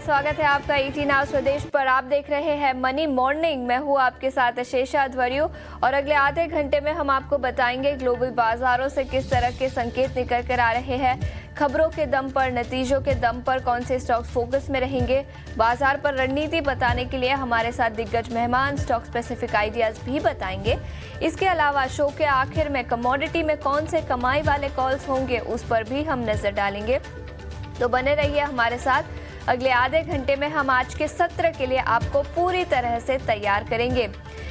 स्वागत है आपका ईटी नाउ स्वदेश पर। आप देख रहे हैं मनी मॉर्निंग। मैं हूं आपके साथ अशेषा अध्वर्यु और अगले आधे घंटे में हम आपको बताएंगे ग्लोबल बाजारों से किस तरह के संकेत निकल कर आ रहे हैं। खबरों के दम पर, नतीजों के दम पर कौन से स्टॉक्स फोकस में रहेंगे। बाजार पर रणनीति बताने के लिए हमारे साथ दिग्गज मेहमान स्टॉक स्पेसिफिक आइडियाज भी बताएंगे। इसके अलावा शो के आखिर में कमोडिटी में कौन से कमाई वाले कॉल्स होंगे उस पर भी हम नजर डालेंगे। तो बने रहिए हमारे साथ। अगले आधे घंटे में हम आज के सत्र के लिए आपको पूरी तरह से तैयार करेंगे।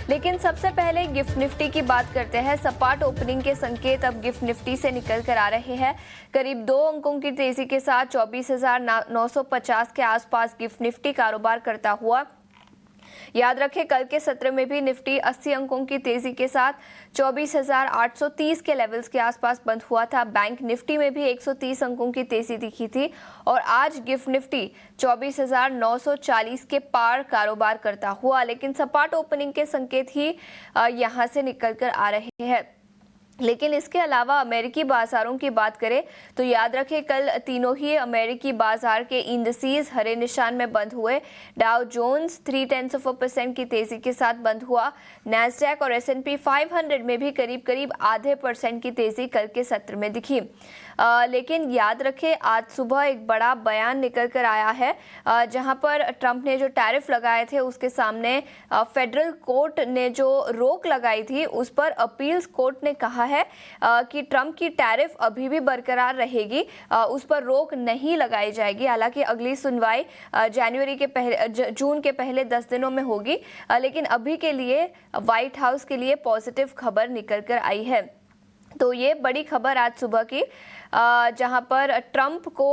लेकिन सबसे पहले गिफ्ट निफ्टी की बात करते हैं। सपाट ओपनिंग के संकेत अब गिफ्ट निफ्टी से निकल कर आ रहे हैं। करीब 2 अंकों की तेजी के साथ 24,950 के आसपास गिफ्ट निफ्टी कारोबार करता हुआ। याद रखें, कल के सत्र में भी निफ्टी 80 अंकों की तेजी के साथ 24,830 के लेवल्स के आसपास बंद हुआ था। बैंक निफ्टी में भी 130 अंकों की तेजी दिखी थी और आज गिफ्ट निफ्टी 24,940 के पार कारोबार करता हुआ। लेकिन सपाट ओपनिंग के संकेत ही यहां से निकल कर आ रहे हैं। लेकिन इसके अलावा अमेरिकी बाजारों की बात करें तो याद रखें, कल तीनों ही अमेरिकी बाजार के इंडिसेस हरे निशान में बंद हुए। डाउ जोन्स 0.3% की तेजी के साथ बंद हुआ। नैस्डैक और S&P 500 में भी करीब करीब आधे % की तेजी कल के सत्र में दिखी। लेकिन याद रखें, आज सुबह एक बड़ा बयान निकल कर आया है जहां पर ट्रंप ने जो टैरिफ लगाए थे उसके सामने फेडरल कोर्ट ने जो रोक लगाई थी उस पर अपील्स कोर्ट ने कहा है कि ट्रंप की टैरिफ अभी भी बरकरार रहेगी, उस पर रोक नहीं लगाई जाएगी। हालांकि अगली सुनवाई जून के पहले 10 दिनों में होगी। लेकिन अभी के लिए व्हाइट हाउस के लिए पॉजिटिव खबर निकल कर आई है। तो ये बड़ी खबर आज सुबह की जहां पर ट्रंप को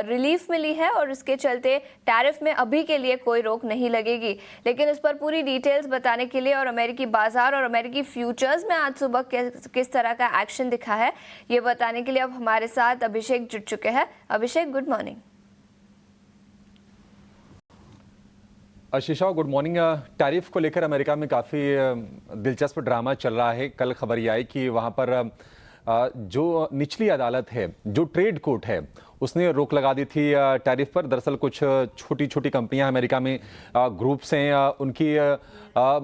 रिलीफ मिली है और इसके चलते टैरिफ में अभी के लिए कोई रोक नहीं लगेगी। लेकिन इस पर पूरी डिटेल्स बताने के लिए और अमेरिकी बाजार और अमेरिकी फ्यूचर्स में आज सुबह किस तरह का एक्शन दिखा है ये बताने के लिए अब हमारे साथ अभिषेक जुड़ चुके हैं। Abhishek, good morning. Ashisha, good morning. Tariff को लेकर अमेरिका में काफ़ी दिलचस्प ड्रामा चल रहा है। कल खबर ये आई कि वहाँ पर जो निचली अदालत है, जो ट्रेड कोर्ट है, उसने रोक लगा दी थी टैरिफ पर। दरअसल कुछ छोटी छोटी कंपनियां अमेरिका में ग्रुप्स हैं, उनकी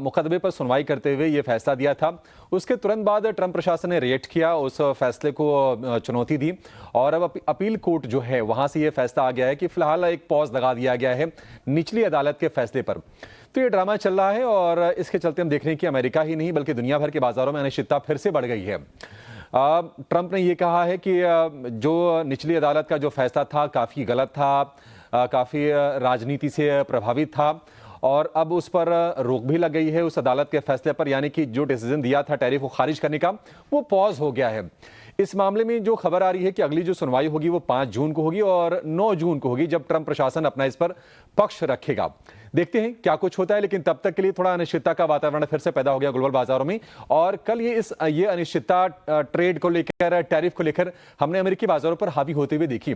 मुकदमे पर सुनवाई करते हुए ये फैसला दिया था। उसके तुरंत बाद ट्रंप प्रशासन ने रिएक्ट किया, उस फैसले को चुनौती दी और अब अपील कोर्ट जो है वहां से ये फैसला आ गया है कि फिलहाल एक पॉज लगा दिया गया है निचली अदालत के फैसले पर। तो ये ड्रामा चल रहा है और इसके चलते हम देख रहे हैं कि अमेरिका ही नहीं बल्कि दुनिया भर के बाजारों में अनिश्चितता फिर से बढ़ गई है। ट्रंप ने ये कहा है कि जो निचली अदालत का जो फैसला था काफ़ी गलत था, काफ़ी राजनीति से प्रभावित था और अब उस पर रोक भी लग गई है उस अदालत के फैसले पर, यानी कि जो डिसीजन दिया था टैरिफ को खारिज करने का वो पॉज हो गया है। इस मामले में जो खबर आ रही है कि अगली जो सुनवाई होगी वो 5 जून को होगी और 9 जून को होगी जब ट्रंप प्रशासन अपना इस पर पक्ष रखेगा। देखते हैं क्या कुछ होता है, लेकिन तब तक के लिए थोड़ा अनिश्चितता का वातावरण फिर से पैदा हो गया ग्लोबल बाजारों में। और कल ये अनिश्चितता ट्रेड को लेकर, टैरिफ को लेकर हमने अमेरिकी बाजारों पर हावी होते हुए देखी।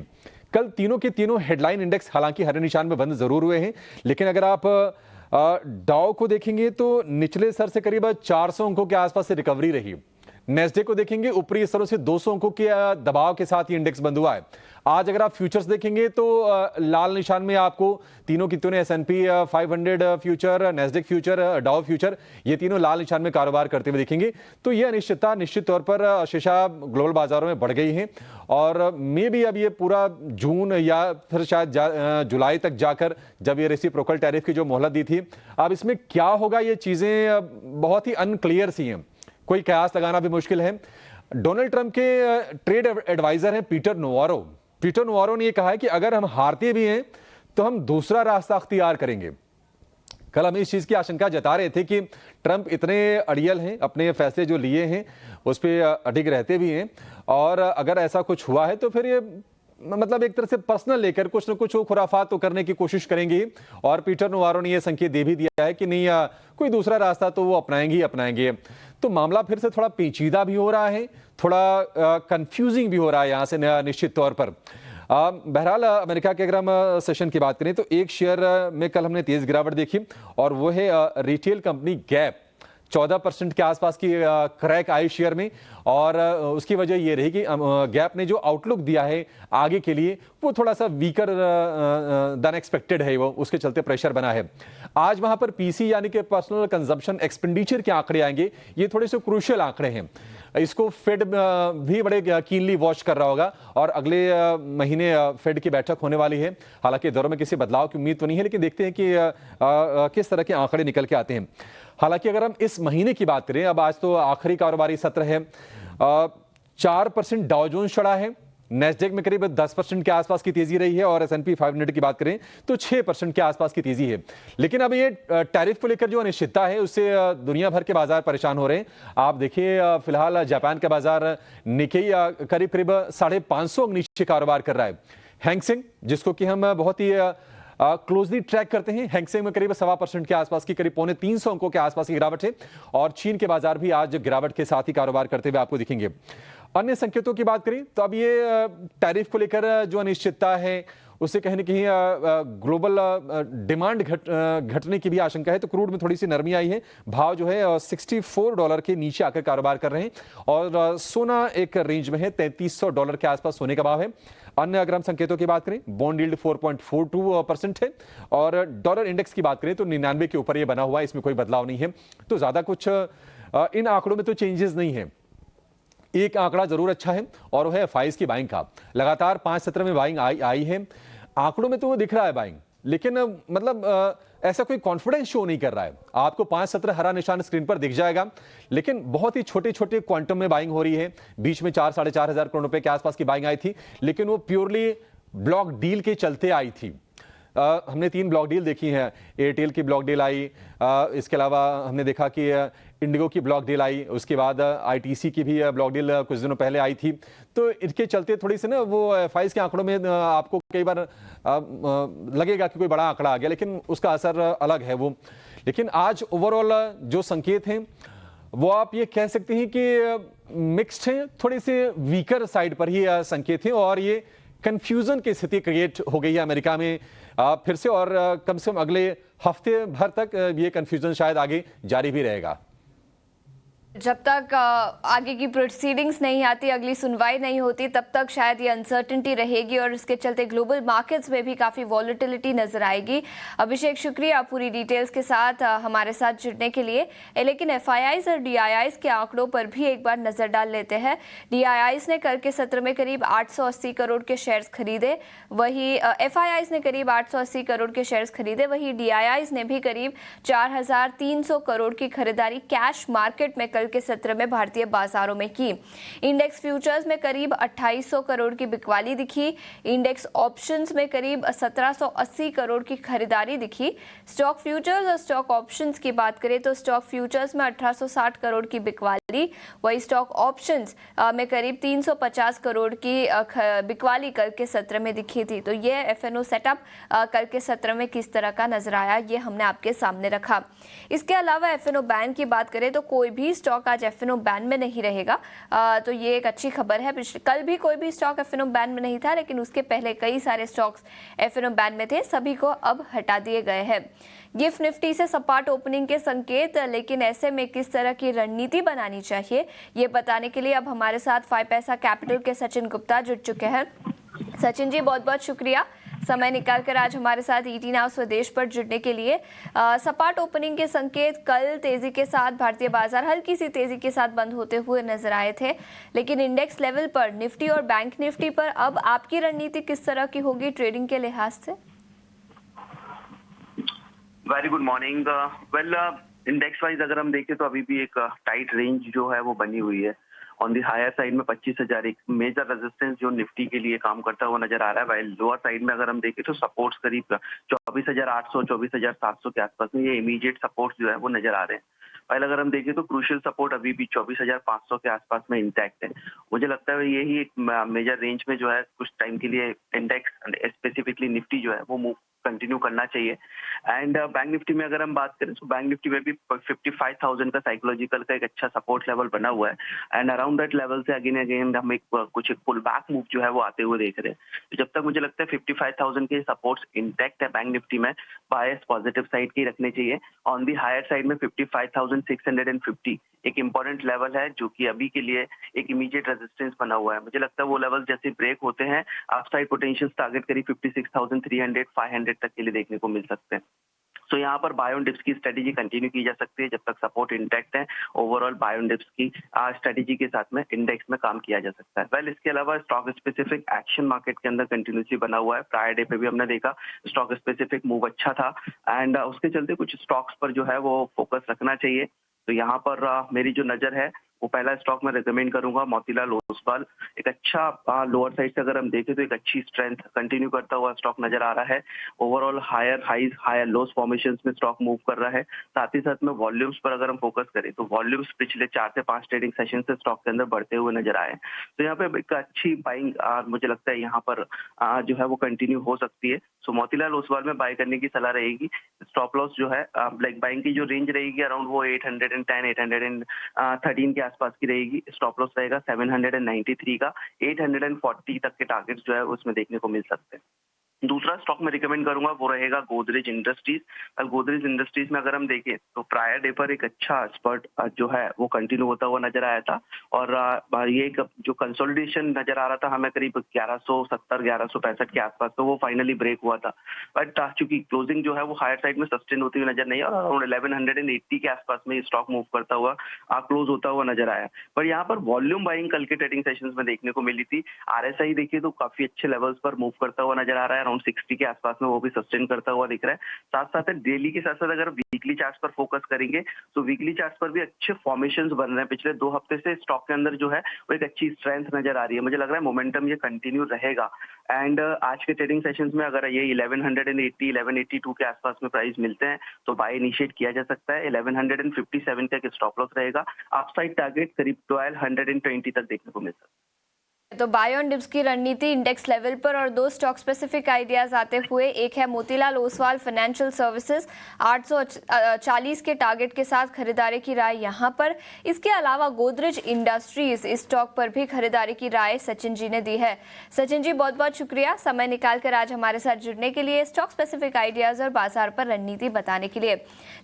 कल तीनों के तीनों हेडलाइन इंडेक्स हालांकि हरे निशान में बंद जरूर हुए हैं, लेकिन अगर आप डाउ को देखेंगे तो निचले स्तर से करीब 400 अंकों के आसपास से रिकवरी रही। नेस्डेक को देखेंगे ऊपरी स्तरों से 200 अंकों के दबाव के साथ ये इंडेक्स बंद हुआ है। आज अगर आप फ्यूचर्स देखेंगे तो लाल निशान में आपको तीनों की तीनों S&P 500 फ्यूचर, नेस्डेक फ्यूचर, डाउ फ्यूचर, ये तीनों लाल निशान में कारोबार करते हुए दिखेंगे। तो ये अनिश्चितता निश्चित तौर पर शीशा ग्लोबल बाजारों में बढ़ गई है और मे भी अब ये पूरा जून या फिर शायद जुलाई तक जाकर जब ये रेसिप्रोकल टैरिफ की जो मोहलत दी थी, अब इसमें क्या होगा ये चीजें बहुत ही अनक्लियर सी हैं, कोई कयास लगाना भी मुश्किल है। डोनाल्ड ट्रंप के ट्रेड एडवाइजर हैं पीटर नोवारो ने यह कहा है कि अगर हम हारते भी हैं तो हम दूसरा रास्ता अख्तियार करेंगे। कल हम इस चीज की आशंका जता रहे थे कि ट्रंप इतने अड़ियल हैं, अपने फैसले जो लिए हैं उस पर अडिग रहते भी हैं और अगर ऐसा कुछ हुआ है तो फिर ये मतलब एक तरह से पर्सनल लेकर कुछ न कुछ वो खुराफात तो करने की कोशिश करेंगे। और पीटर नोवारो ने यह संकेत दे भी दिया है कि नहीं कोई दूसरा रास्ता तो वो अपनाएंगे। तो मामला फिर से थोड़ा पेचीदा भी हो रहा है, थोड़ा कंफ्यूजिंग भी हो रहा है यहाँ से निश्चित तौर पर। बहरहाल अमेरिका के अगर हम सेशन की बात करें तो एक शेयर में कल हमने तेज गिरावट देखी और वो है रिटेल कंपनी गैप। 14% के आसपास की क्रैक आई शेयर में और उसकी वजह ये रही कि गैप ने जो आउटलुक दिया है आगे के लिए वो थोड़ा सा वीकर देन एक्सपेक्टेड है, वो उसके चलते प्रेशर बना है। आज वहां पर पीसी यानी कि पर्सनल कंजम्पशन एक्सपेंडिचर के आंकड़े आएंगे, ये थोड़े से क्रूशियल आंकड़े हैं। इसको फेड भी बड़े कीनली वॉच कर रहा होगा और अगले महीने फेड की बैठक होने वाली है। हालांकि दरों में किसी बदलाव की उम्मीद तो नहीं है, लेकिन देखते हैं कि किस तरह के आंकड़े निकल के आते हैं। हालांकि अगर हम इस महीने की बात करें, अब आज तो आखिरी कारोबारी सत्र है, 4% डाउ जोन्स चढ़ा है, नेस्डेक में करीब 10% के आसपास की तेजी रही है और S&P 500 की बात करें तो 6% के आसपास की तेजी है। लेकिन अब ये टैरिफ को लेकर जो अनिश्चितता है उससे दुनिया भर के बाजार परेशान हो रहे हैं। आप देखिए फिलहाल जापान का बाजार निकेई करीब करीब 550 के नीचे कारोबार कर रहा है। हैंगसेंग, जिसको कि हम बहुत ही क्लोजली ट्रैक करते हैं, हैंगसेंग में करीब 1.25% के आसपास की, करीब 350 अंकों के आसपास की गिरावट है। और चीन के बाजार भी आज गिरावट के साथ ही कारोबार करते हुए आपको दिखेंगे। अन्य संकेतों की बात करें तो अब ये टैरिफ को लेकर जो अनिश्चितता है उससे कहीं न कहीं ग्लोबल डिमांड घटने की भी आशंका है। तो क्रूड में थोड़ी सी नरमी आई है, भाव जो है $64 के नीचे आकर कारोबार कर रहे हैं और सोना एक रेंज में है, $3300 के आसपास सोने का भाव है। अन्य अगर हम संकेतों की बात करें, बॉन्ड यील्ड 4.42% है और डॉलर इंडेक्स की बात करें तो 99 के ऊपर ये बना हुआ है, इसमें कोई बदलाव नहीं है। तो ज्यादा कुछ इन आंकड़ों में तो चेंजेस नहीं है। एक आंकड़ा जरूर अच्छा है और वो है FIs की बाइंग का। लगातार 5 सत्र में बाइंग आई है, आंकड़ों में तो वो दिख रहा है बाइंग, लेकिन मतलब ऐसा कोई कॉन्फिडेंस शो नहीं कर रहा है। आपको 5 सत्र हरा निशान स्क्रीन पर दिख जाएगा, लेकिन बहुत ही छोटे छोटे क्वांटम में बाइंग हो रही है। बीच में 4-4.5 हजार करोड़ रुपए के आसपास की बाइंग आई थी, लेकिन वो प्योरली ब्लॉक डील के चलते आई थी। हमने 3 ब्लॉक डील देखी हैं, एयरटेल की ब्लॉक डील आई, इसके अलावा हमने देखा कि इंडिगो की ब्लॉक डील आई, उसके बाद ITC की भी ब्लॉक डील कुछ दिनों पहले आई थी। तो इनके चलते थोड़ी सी ना वो FIs के आंकड़ों में आपको कई बार लगेगा कि कोई बड़ा आंकड़ा आ गया, लेकिन उसका असर अलग है वो। लेकिन आज ओवरऑल जो संकेत हैं वो आप ये कह सकते हैं कि मिक्स्ड हैं, थोड़े से वीकर साइड पर ही संकेत हैं और ये कंफ्यूजन की स्थिति क्रिएट हो गई है अमेरिका में फिर से, और कम से कम अगले हफ्ते भर तक ये कंफ्यूजन शायद आगे जारी भी रहेगा। जब तक आगे की प्रोसीडिंग्स नहीं आती, अगली सुनवाई नहीं होती, तब तक शायद ये अनसर्टेनिटी रहेगी और इसके चलते ग्लोबल मार्केट्स में भी काफ़ी वॉलेटिलिटी नजर आएगी। अभिषेक, शुक्रिया पूरी डिटेल्स के साथ हमारे साथ जुड़ने के लिए। लेकिन FIIs और DIIs के आंकड़ों पर भी एक बार नजर डाल लेते हैं। DIIs ने कल के सत्र में करीब 880 करोड़ के शेयर्स खरीदे, वही FIIs ने करीब 880 करोड़ के शेयर्स खरीदे, वही DIIs ने भी करीब 4300 करोड़ की खरीदारी कैश मार्केट में के सत्र में भारतीय बाजारों में की। इंडेक्स फ्यूचर्स में करीब 2800 करोड़ की बिकवाली दिखी, इंडेक्स ऑप्शंस में करीब 1780 करोड़ की खरीदारी दिखी। स्टॉक फ्यूचर्स और स्टॉक ऑप्शंस की बात करें तो स्टॉक फ्यूचर्स में 1860 करोड़ की बिकवाली, वही स्टॉक ऑप्शंस में करीब 350 करोड़ की बिकवाली कल के सत्र में दिखी थी। तो ये FNO सेटअप कल के सत्र में किस तरह का नजर आया, ये हमने आपके सामने रखा। इसके अलावा FNO बैन की बात करें तो कोई भी स्टॉक आज FNO बैन में नहीं रहेगा, तो ये एक अच्छी खबर है। कल भी कोई भी स्टॉक FNO बैन में नहीं था, लेकिन उसके पहले कई सारे स्टॉक्स FNO बैन में थे, सभी को अब हटा दिए गए हैं। गिफ्ट निफ्टी से सपाट ओपनिंग के संकेत, लेकिन ऐसे में किस तरह की रणनीति बनानी चाहिए ये बताने के लिए अब हमारे साथ 5 पैसा कैपिटल के सचिन गुप्ता जुड़ चुके हैं। सचिन जी, बहुत बहुत शुक्रिया समय निकालकर आज हमारे साथ ET नाउ स्वदेश पर जुड़ने के लिए। सपाट ओपनिंग के संकेत, कल तेजी के साथ भारतीय बाजार हल्की सी तेजी के साथ बंद होते हुए नजर आए थे, लेकिन इंडेक्स लेवल पर निफ्टी और बैंक निफ्टी पर अब आपकी रणनीति किस तरह की होगी ट्रेडिंग के लिहाज से? Very good morning. Well, index wise अगर हम देखें तो अभी भी एक टाइट रेंज जो है वो बनी हुई है। ऑन दी हायर साइड में 25,000 एक मेजर रेजिस्टेंस जो निफ्टी के लिए काम करता हुआ नजर आ रहा है, वाइल लोअर साइड में अगर हम देखें तो सपोर्ट्स करीब 24,800 24,700 के आसपास में ये इमीडिएट सपोर्ट्स जो है वो नजर आ रहे हैं। वाइल अगर हम देखें तो क्रूशियल सपोर्ट अभी भी 24,500 के आसपास में इंटैक्ट है। मुझे लगता है यही एक मेजर रेंज में जो है कुछ टाइम के लिए इंडेक्स स्पेसिफिकली निफ्टी जो है वो मूव कंटिन्यू करना चाहिए। एंड बैंक निफ्टी में अगर हम बात करें तो बैंक निफ्टी में भी 55,000 का साइकोलॉजिकल का एक अच्छा सपोर्ट लेवल बना हुआ है एंड अराउंड दैट लेवल से अगेन अगेन हम एक पुल बैक मूव जो है वो आते हुए देख रहे हैं। तो जब तक मुझे लगता है 55,000 के सपोर्ट्स इंटैक्ट है बैंक निफ्टी में, बायस पॉजिटिव साइड की रखने चाहिए। ऑन दी हायर साइड में 55,650 एक इम्पोर्टेंट लेवल है, जो कि अभी के लिए एक इमीडिएट रेजिस्टेंस बना हुआ है। मुझे लगता है वो लेवल जैसे ब्रेक होते हैं, अपसाइड पोटेंशियल टारगेट करीब 56,300 500 तक के लिए देखने को मिल सकते हैं। तो यहाँ पर बाय ऑन डिप्स की स्ट्रेटेजी कंटिन्यू की जा सकती है जब तक सपोर्ट इंटैक्ट है। ओवरऑल बाय ऑन डिप्स की स्ट्रेटेजी के साथ में इंडेक्स में काम किया जा सकता है। वेल, इसके अलावा स्टॉक स्पेसिफिक एक्शन मार्केट के अंदर कंटिन्यूसली बना हुआ है। प्रायर डे पे भी हमने देखा स्टॉक स्पेसिफिक मूव अच्छा था एंड उसके चलते कुछ स्टॉक्स पर जो है वो फोकस रखना चाहिए। तो यहाँ पर मेरी जो नजर है वो पहला स्टॉक मैं रिकमेंड करूंगा मोतीलाल ओसवाल। एक अच्छा लोअर साइड से अगर हम देखें तो एक अच्छी स्ट्रेंथ कंटिन्यू करता हुआ स्टॉक नजर आ रहा है। Overall higher highs higher lows formations में स्टॉक मूव कर रहा है। साथ ही साथ में वॉल्यूम्स पर अगर हम फोकस करें तो वॉल्यूम्स पिछले 4 से 5 ट्रेडिंग सेशन से स्टॉक के अंदर बढ़ते हुए नजर आए। तो यहाँ पे एक अच्छी बाइंग मुझे लगता है यहाँ पर जो है वो कंटिन्यू हो सकती है। सो मोतीलाल ओसवाल में बाय करने की सलाह रहेगी। स्टॉप लॉस जो है लाइक बाइंग की जो रेंज रहेगी अराउंड वो 810 813 के आसपास की रहेगी। स्टॉप लॉस रहेगा 793 का। 840 तक के टारगेट्स जो है उसमें देखने को मिल सकते हैं। दूसरा स्टॉक मैं रिकमेंड करूंगा वो रहेगा गोदरेज इंडस्ट्रीज। गोदरेज इंडस्ट्रीज में अगर हम देखें तो प्रायर डे पर एक अच्छा स्पर्ट जो है वो कंटिन्यू होता हुआ नजर आया था और ये एक जो कंसोलिडेशन नजर आ रहा था हमें करीब 1170 1165 के आसपास, तो वो फाइनली ब्रेक हुआ था। बट चूंकि क्लोजिंग जो है वो हायर साइड में सस्टेन होती हुई नजर नहीं है और अराउंड 1180 के आसपास में स्टॉक मूव करता हुआ क्लोज होता हुआ नजर आया। पर यहाँ पर वॉल्यूम बाइंग कल के ट्रेडिंग सेशंस में देखने को मिली थी। आरएसआई देखिए तो काफी अच्छे लेवल्स पर मूव करता हुआ नजर आ रहा है, अराउंड 60 के आसपास में वो भी सस्टेन करता हुआ दिख रहा है। साथ साथ डेली के साथ साथ अगर वीकली चार्ट्स पर फोकस करेंगे तो वीकली चार्ट्स पर भी अच्छे फॉर्मेशंस बन रहे हैं। पिछले 2 हफ्ते से स्टॉक के अंदर जो है वो एक अच्छी स्ट्रेंथ नजर आ रही है। मुझे लग रहा है मोमेंटम ये कंटिन्यू रहेगा एंड आज के ट्रेडिंग सेशंस में अगर ये 1180 1182 के आसपास में प्राइस मिलते हैं तो बाय इनिशिएट किया जा सकता है। 1157 का एक स्टॉप लॉस रहेगा। अपसाइड टारगेट करीब 1220 तक देखने को मिल सकता है। तो बाय ऑन डिप्स की रणनीति इंडेक्स लेवल पर और 2 स्टॉक स्पेसिफिक आइडियाज आते हुए, एक है मोतीलाल ओसवाल फाइनेंशियल सर्विसेज 840 के टारगेट के साथ खरीदारी की राय यहां पर। इसके अलावा गोदरेज इंडस्ट्रीज इस स्टॉक पर भी खरीदारी की राय सचिन जी ने दी है। सचिन जी बहुत बहुत शुक्रिया समय निकालकर आज हमारे साथ जुड़ने के लिए, स्टॉक स्पेसिफिक आइडियाज और बाजार पर रणनीति बताने के लिए।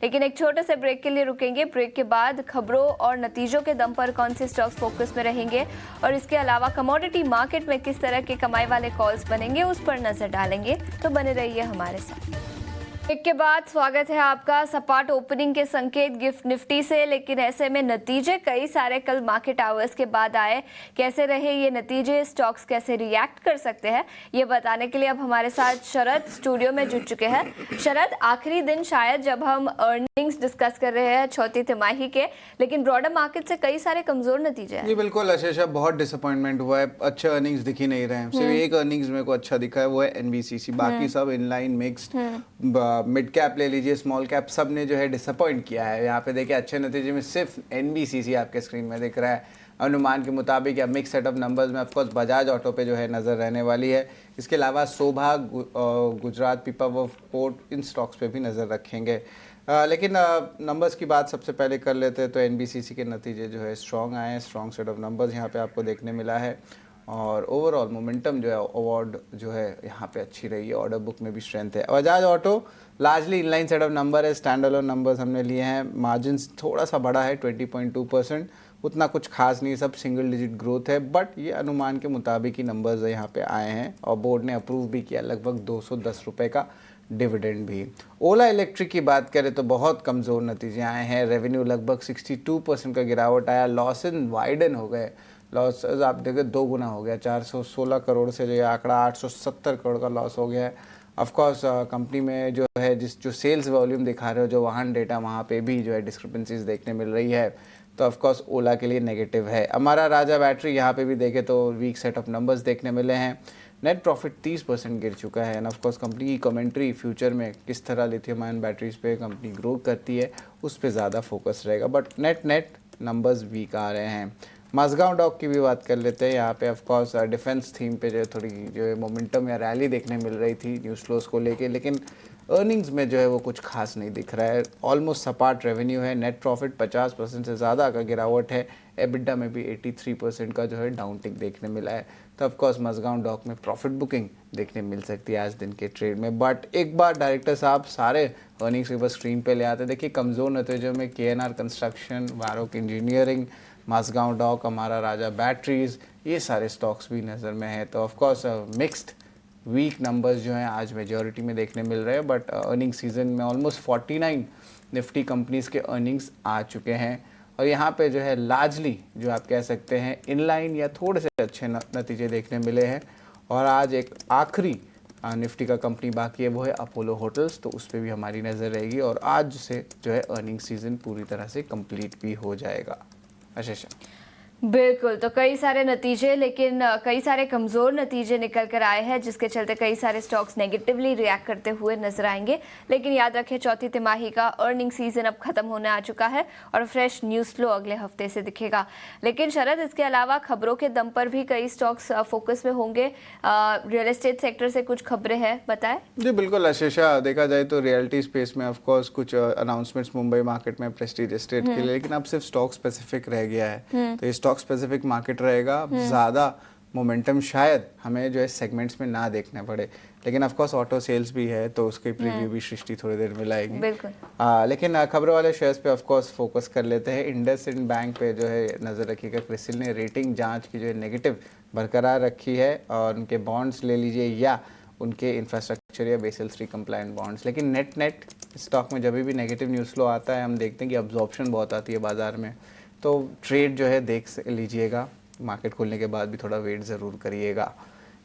लेकिन एक छोटे से ब्रेक के लिए रुकेंगे। ब्रेक के बाद खबरों और नतीजों के दम पर कौन से स्टॉक्स फोकस में रहेंगे और इसके अलावा कमोडिटी मार्केट में किस तरह के कमाई वाले कॉल्स बनेंगे उस पर नजर डालेंगे। तो बने रहिए हमारे साथ। एक के बाद स्वागत है आपका। सपाट ओपनिंग के संकेत गिफ्ट निफ्टी से, लेकिन ऐसे में नतीजे कई सारे कल मार्केट आवर्स के बाद आए। कैसे रहे ये नतीजे, स्टॉक्स कैसे रिएक्ट कर सकते हैं, ये बताने के लिए अब हमारे साथ शरद स्टूडियो में जुड़ चुके हैं। शरद, आखिरी दिन शायद जब हम अर्निंग्स डिस्कस कर रहे हैं चौथी तिमाही के, लेकिन ब्रॉडर मार्केट से कई सारे कमजोर नतीजे हैं। जी बिल्कुल आशीषा, बहुत डिसअपॉइंटमेंट हुआ है। अच्छे अर्निंग्स दिख ही नहीं रहे हैं। सिर्फ एक अर्निंग्स मेरे को अच्छा दिखा है, वो है एनबीसीसी। बाकी सब इनलाइन मिक्स्ड। मिड कैप ले लीजिए, स्मॉल कैप, सब ने जो है डिसअपॉइंट किया है। यहाँ पे देखिए अच्छे नतीजे में सिर्फ एनबीसीसी आपके स्क्रीन में दिख रहा है। अनुमान के मुताबिक या मिक्स सेट ऑफ नंबर्स में ऑफकोर्स बजाज ऑटो पे जो है नज़र रहने वाली है। इसके अलावा शोभा, गुजरात पीपावाव पोर्ट, इन स्टॉक्स पे भी नज़र रखेंगे। लेकिन नंबर्स की बात सबसे पहले कर लेते हैं तो एनबीसीसी के नतीजे जो है स्ट्रॉन्ग आए हैं। स्ट्रॉन्ग सेट ऑफ नंबर्स यहाँ पे आपको देखने मिला है और ओवरऑल मोमेंटम जो है अवार्ड जो है यहाँ पे अच्छी रही है। ऑर्डर बुक में भी स्ट्रेंथ है। Bajaj auto largely inline set of number है। स्टैंड अलोन नंबर्स हमने लिए हैं। मार्जिन्स थोड़ा सा बड़ा है 20.2%, उतना कुछ खास नहीं, सब सिंगल डिजिट ग्रोथ है। बट ये अनुमान के मुताबिक ही नंबर्स यहाँ पे आए हैं और बोर्ड ने अप्रूव भी किया लगभग 210 रुपये का डिविडेंड भी। ओला इलेक्ट्रिक की बात करें तो बहुत कमज़ोर नतीजे आए हैं। रेवेन्यू लगभग 62% का गिरावट आया। लॉसेस वाइडन हो गए। लॉसेस आप देखें 2 गुना हो गया, 416 करोड़ से जो ये आंकड़ा 870 करोड़ का लॉस हो गया है। ऑफकोर्स कंपनी में जो है जो सेल्स वॉल्यूम दिखा रहे हो, जो वाहन डेटा, वहाँ पे भी जो है डिस्क्रिपेंसीज देखने मिल रही है। तो ऑफकोर्स ओला के लिए नेगेटिव है। हमारा राजा बैटरी यहाँ पे भी देखें तो वीक सेट ऑफ नंबर्स देखने मिले हैं। नेट प्रॉफिट 30% गिर चुका है। एंड ऑफकोर्स कंपनी की कमेंट्री फ्यूचर में किस तरह लिथियम आयन बैटरीज पे कंपनी ग्रो करती है उस पर ज़्यादा फोकस रहेगा। बट नेट नंबर्स वीक आ रहे हैं। माझगांव डॉक की भी बात कर लेते हैं। यहाँ पे ऑफकोर्स डिफेंस थीम पे जो थोड़ी जो है मोमेंटम या रैली देखने मिल रही थी न्यूज़ फ्लोज को लेके, लेकिन अर्निंग्स में जो है वो कुछ खास नहीं दिख रहा है, ऑलमोस्ट सपाट रेवेन्यू है, नेट प्रॉफिट 50% से ज़्यादा का गिरावट है, एबिटा में भी 83% का जो है डाउन टिक देखने मिला है। तो ऑफकोर्स मजगांव डॉक में प्रॉफिट बुकिंग देखने मिल सकती है आज दिन के ट्रेड में। बट एक बार डायरेक्टर साहब सारे अर्निंग्स के बस स्क्रीन पे ले आते, देखिए कमज़ोर नतीजों में KNR construction, Varroc engineering, Mazagon dock, Amara Raja batteries, ये सारे स्टॉक्स भी नज़र में है। तो ऑफकोर्स मिक्स्ड वीक नंबर्स जो हैं आज मेजॉरिटी में देखने मिल रहे हैं, बट अर्निंग सीजन में ऑलमोस्ट 49 निफ्टी कंपनीज़ के अर्निंग्स आ चुके हैं और यहाँ पे जो है लार्जली जो आप कह सकते हैं इनलाइन या थोड़े से अच्छे नतीजे देखने मिले हैं। और आज एक आखिरी निफ्टी का कंपनी बाकी है, वो है अपोलो होटल्स, तो उस पर भी हमारी नज़र रहेगी और आज से जो है अर्निंग सीजन पूरी तरह से कंप्लीट भी हो जाएगा। आशीषा। बिल्कुल, तो कई सारे नतीजे, लेकिन कई सारे कमज़ोर नतीजे निकल कर आए हैं, जिसके चलते कई सारे स्टॉक्स नेगेटिवली रिएक्ट करते हुए नजर आएंगे। लेकिन याद रखें, चौथी तिमाही का अर्निंग सीजन अब खत्म होने आ चुका है और फ्रेश न्यूज़ फ्लो अगले हफ्ते से दिखेगा। लेकिन शरद, इसके अलावा खबरों के दम पर भी कई स्टॉक्स फोकस में होंगे। रियल एस्टेट सेक्टर से कुछ खबरें हैं, बताएं। जी बिल्कुल आशीषा, देखा जाए तो रियलिटी स्पेस में ऑफकोर्स कुछ अनाउंसमेंट्स मुंबई मार्केट में प्रेस्टीज एस्टेट के लिए, लेकिन अब सिर्फ स्टॉक स्पेसिफिक रह गया है। तो ये स्टॉक स्पेसिफिक मार्केट रहेगा, ज़्यादा मोमेंटम शायद हमें जो है सेगमेंट्स में ना देखने पड़े, लेकिन ऑफ कोर्स ऑटो सेल्स भी है तो उसकी प्रीव्यू भी सृष्टि थोड़ी देर में लाएगी। बिल्कुल। लेकिन खबरों वाले शेयर्स पे ऑफ कोर्स फोकस कर लेते हैं। इंडसइंड बैंक पे जो है नज़र रखिएगा, क्रिसिल ने रेटिंग जांच की जो है नेगेटिव बरकरार रखी है और उनके बॉन्ड्स ले लीजिए या उनके इंफ्रास्ट्रक्चर या बेसल 3 कंप्लायंट बॉन्ड्स। लेकिन नेट स्टॉक में जब भी नेगेटिव न्यूज़ फ्लो आता है, हम देखते हैं कि अब्जॉर्प्शन बहुत आती है बाजार में, तो ट्रेड जो है देख लीजिएगा, मार्केट खुलने के बाद भी थोड़ा वेट ज़रूर करिएगा।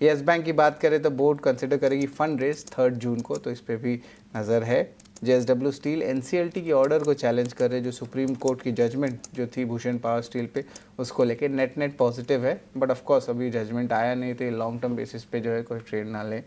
येस बैंक की बात करें तो बोर्ड कंसिडर करेगी फंड रेज 3 जून को, तो इस पर भी नज़र है। JSW स्टील NCLT की ऑर्डर को चैलेंज कर रहे, जो सुप्रीम कोर्ट की जजमेंट जो थी भूषण पावर स्टील पे, उसको लेके नेट पॉजिटिव है, बट ऑफ कोर्स अभी जजमेंट आया नहीं, तो लॉन्ग टर्म बेसिस पे जो है कोई ट्रेड ना ले।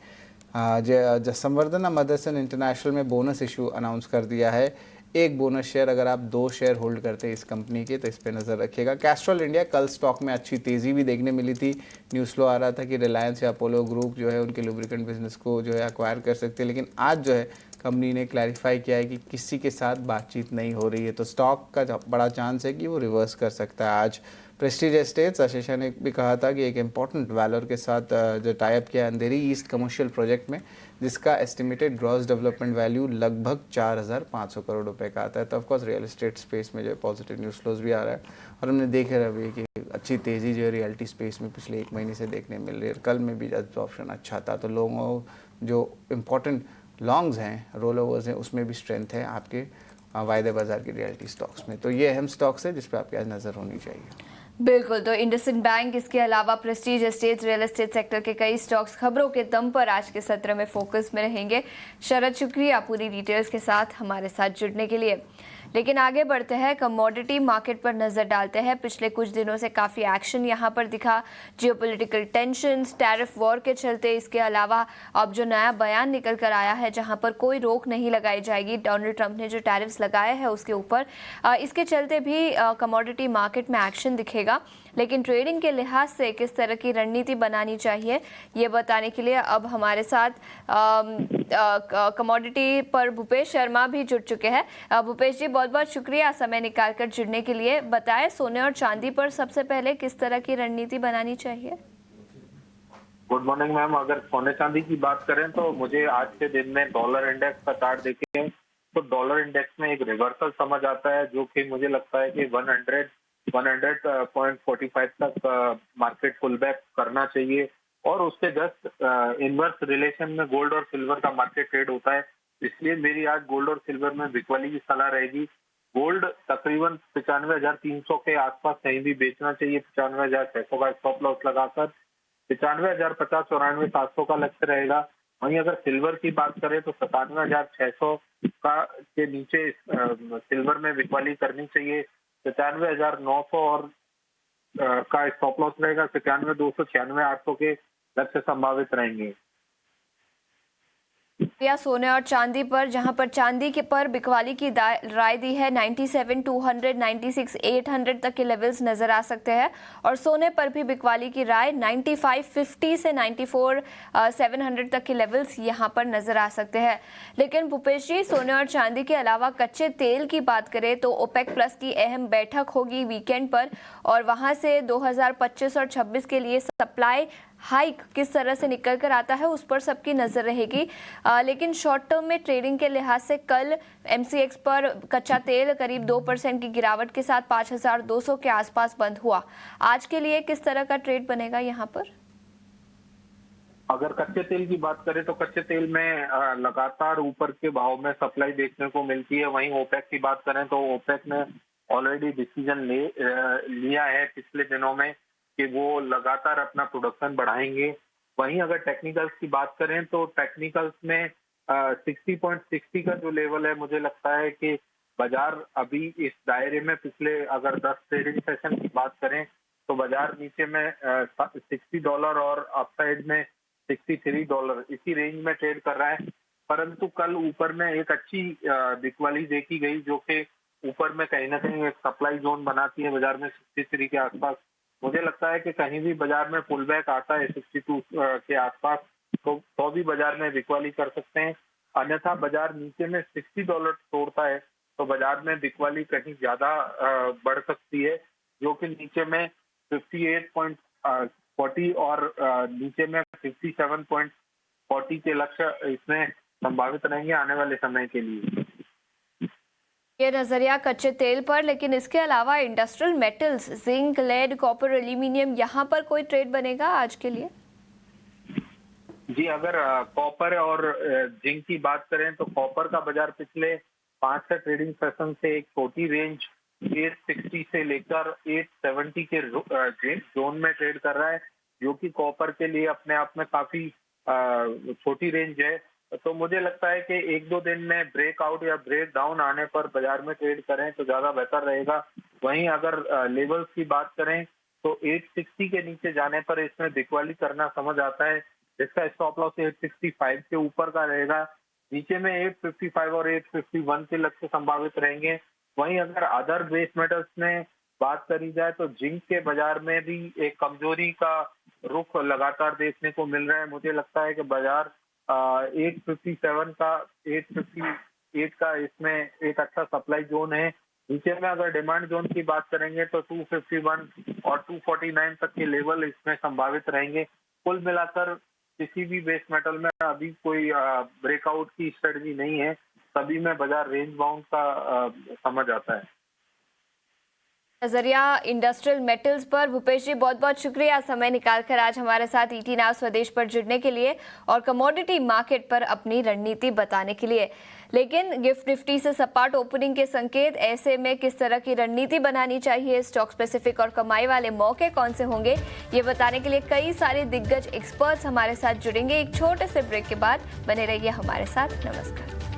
संवर्धना मदरसन इंटरनेशनल में बोनस इशू अनाउंस कर दिया है। एक बोनस शेयर अगर आप 2 शेयर होल्ड करते हैं इस कंपनी के, तो इस पे नज़र रखिएगा। कैस्ट्रॉल इंडिया, कल स्टॉक में अच्छी तेज़ी भी देखने मिली थी, न्यूज़ फ्लो आ रहा था कि रिलायंस या अपोलो ग्रुप जो है उनके लुब्रिकेंट बिजनेस को जो है एक्वायर कर सकते हैं, लेकिन आज जो है कंपनी ने क्लैरिफाई किया है कि किसी के साथ बातचीत नहीं हो रही है, तो स्टॉक का बड़ा चांस है कि वो रिवर्स कर सकता है आज। प्रेस्टीज एस्टेट्स, आशीषा ने भी कहा था कि एक इम्पॉर्टेंट वैलोर के साथ जो टाइप किया अंधेरी ईस्ट कमर्शियल प्रोजेक्ट में, जिसका एस्टिमेटेड ग्रॉस डेवलपमेंट वैल्यू लगभग 4,500 करोड़ रुपए का आता है। तो ऑफकोर्स रियल एस्टेट स्पेस में जो है पॉजिटिव न्यूज़ फ्लोज भी आ रहा है और हमने देखे रहे कि अच्छी तेज़ी जो है रियलिटी स्पेस में पिछले 1 महीने से देखने मिल रही है। कल में भी एब्जॉर्प्शन अच्छा था, तो लोगों जो इम्पोर्टेंट लॉन्ग्स हैं, रोल ओवर्स हैं, उसमें भी स्ट्रेंथ है आपके वायदे बाजार की रियलिटी स्टॉक्स में। तो ये अहम स्टॉक्स है जिस पर आपकी आज नज़र होनी चाहिए। बिल्कुल, तो इंडसइंड बैंक, इसके अलावा Prestige estate, real estate sector के कई स्टॉक्स खबरों के दम पर आज के सत्र में फोकस में रहेंगे। शरद, शुक्रिया पूरी डिटेल्स के साथ हमारे साथ जुड़ने के लिए। लेकिन आगे बढ़ते हैं, कमोडिटी मार्केट पर नजर डालते हैं। पिछले कुछ दिनों से काफ़ी एक्शन यहाँ पर दिखा, जियोपॉलिटिकल टेंशन्स, टैरिफ वॉर के चलते। इसके अलावा अब जो नया बयान निकल कर आया है, जहाँ पर कोई रोक नहीं लगाई जाएगी डोनाल्ड ट्रंप ने जो टैरिफ्स लगाए हैं उसके ऊपर, इसके चलते भी कमोडिटी मार्केट में एक्शन दिखेगा। लेकिन ट्रेडिंग के लिहाज से किस तरह की रणनीति बनानी चाहिए, ये बताने के लिए अब हमारे साथ कमोडिटी पर भूपेश शर्मा भी जुड़ चुके हैं। भूपेश जी, बहुत बहुत शुक्रिया समय निकालकर जुड़ने के लिए। बताएं, सोने और चांदी पर सबसे पहले किस तरह की रणनीति बनानी चाहिए? Good morning ma'am. अगर सोने चांदी की बात करें तो मुझे आज के दिन में डॉलर इंडेक्स का चार्ट देखें तो डॉलर इंडेक्स में एक रिवर्सल समझ आता है, जो कि मुझे लगता है कि 100.45 तक मार्केट पुल बैक करना चाहिए और उसके जस्ट इनवर्स रिलेशन में गोल्ड और सिल्वर का मार्केट ट्रेड होता है। इसलिए मेरी आज गोल्ड और सिल्वर में बिकवाली की सलाह रहेगी। गोल्ड तकरीबन 95,300 के आसपास कहीं भी बेचना चाहिए, 95,600 का स्टॉप लॉस लगाकर 95,050, 94,700 का लक्ष्य रहेगा। वहीं अगर सिल्वर की बात करें तो 97,600 का के नीचे सिल्वर में बिकवाली करनी चाहिए। 95,900 और का स्टॉप लॉस रहेगा। 95,200, 96,800 के लक्ष्य संभावित रहेंगे। या सोने और चांदी पर, जहां पर चांदी के पर बिकवाली की राय दी है 97,200, 96,800 तक के लेवल्स नजर आ सकते हैं और सोने पर भी बिकवाली की राय 95,50 से 94,700 तक के लेवल्स यहां पर नजर आ सकते हैं। लेकिन भूपेश जी, सोने और चांदी के अलावा कच्चे तेल की बात करें तो ओपेक प्लस की अहम बैठक होगी वीकेंड पर और वहां से 2025 और 26 के लिए सप्लाई हाइक किस तरह से निकल कर आता है उस पर सबकी नजर रहेगी। लेकिन शॉर्ट टर्म में ट्रेडिंग के लिहाज से कल MCX पर कच्चा तेल करीब 2% की गिरावट के साथ 5,200 के आसपास बंद हुआ। आज के लिए किस तरह का ट्रेड बनेगा यहाँ पर? अगर कच्चे तेल की बात करें तो कच्चे तेल में लगातार ऊपर के भाव में सप्लाई देखने को मिलती है। वहीं ओपेक की बात करें तो ओपेक ने ऑलरेडी डिसीजन लिया है पिछले दिनों में कि वो लगातार अपना प्रोडक्शन बढ़ाएंगे। वहीं अगर टेक्निकल्स की बात करें तो टेक्निकल्स में 60.60 का जो लेवल है, मुझे लगता है कि बाजार अभी इस दायरे में पिछले अगर 10 ट्रेडिंग सेशन की बात करें तो बाजार नीचे में $60 और अपसाइड में $63 इसी रेंज में ट्रेड कर रहा है। परंतु कल ऊपर में एक अच्छी बिकवाली देखी गई जो कि ऊपर में कहीं ना कहीं एक सप्लाई जोन बनाती है बाजार में 63 के आसपास। मुझे लगता है कि कहीं भी बाजार में पुल बैक आता है 62 के आसपास तो भी बाजार में बिकवाली कर सकते हैं। अन्यथा बाजार नीचे में $60 तोड़ता है तो बाजार में बिकवाली कहीं ज्यादा बढ़ सकती है, जो कि नीचे में 58.40 और नीचे में 57.40 के लक्ष्य इसमें संभावित रहेंगे आने वाले समय के लिए। ये नजरिया कच्चे तेल पर, लेकिन इसके अलावा industrial metals, zinc, lead, copper, aluminium, यहाँ पर कोई ट्रेड बनेगा आज के लिए? जी, अगर कॉपर और जिंक की बात करें तो कॉपर का बाजार पिछले 5 ट्रेडिंग सेशन से एक छोटी रेंज 860 से लेकर 870 के जोन में ट्रेड कर रहा है, जो कि कॉपर के लिए अपने आप में काफी छोटी रेंज है। तो मुझे लगता है कि 1-2 दिन में ब्रेकआउट या ब्रेक डाउन आने पर बाजार में ट्रेड करें तो ज्यादा बेहतर रहेगा। वहीं अगर लेवल्स की बात करें तो 860 के नीचे जाने पर इसमें बिकवाली करना समझ आता है, जिसका स्टॉप लॉस 865 के ऊपर का रहेगा। नीचे में 855 और 851 के लक्ष्य संभावित रहेंगे। वहीं अगर अदर बेस मेटल्स में बात करी जाए तो जिंक के बाजार में भी एक कमजोरी का रुख लगातार देखने को मिल रहा है। मुझे लगता है कि बाजार 857 का 858 का इसमें एक अच्छा सप्लाई जोन है। नीचे में अगर डिमांड जोन की बात करेंगे तो 251 और 249 तक के लेवल इसमें संभावित रहेंगे। कुल मिलाकर किसी भी बेस मेटल में अभी कोई ब्रेकआउट की स्ट्रेटजी नहीं है, सभी में बाजार रेंज बाउंड का समझ आता है। नजरिया इंडस्ट्रियल मेटल्स पर। भूपेश जी, बहुत बहुत शुक्रिया समय निकालकर आज हमारे साथ ET नाउ स्वदेश पर जुड़ने के लिए और कमोडिटी मार्केट पर अपनी रणनीति बताने के लिए। लेकिन गिफ्ट निफ्टी से सपाट ओपनिंग के संकेत, ऐसे में किस तरह की रणनीति बनानी चाहिए, स्टॉक स्पेसिफिक और कमाई वाले मौके कौन से होंगे, ये बताने के लिए कई सारे दिग्गज एक्सपर्ट्स हमारे साथ जुड़ेंगे। एक छोटे से ब्रेक के बाद बने रहिए हमारे साथ। नमस्कार।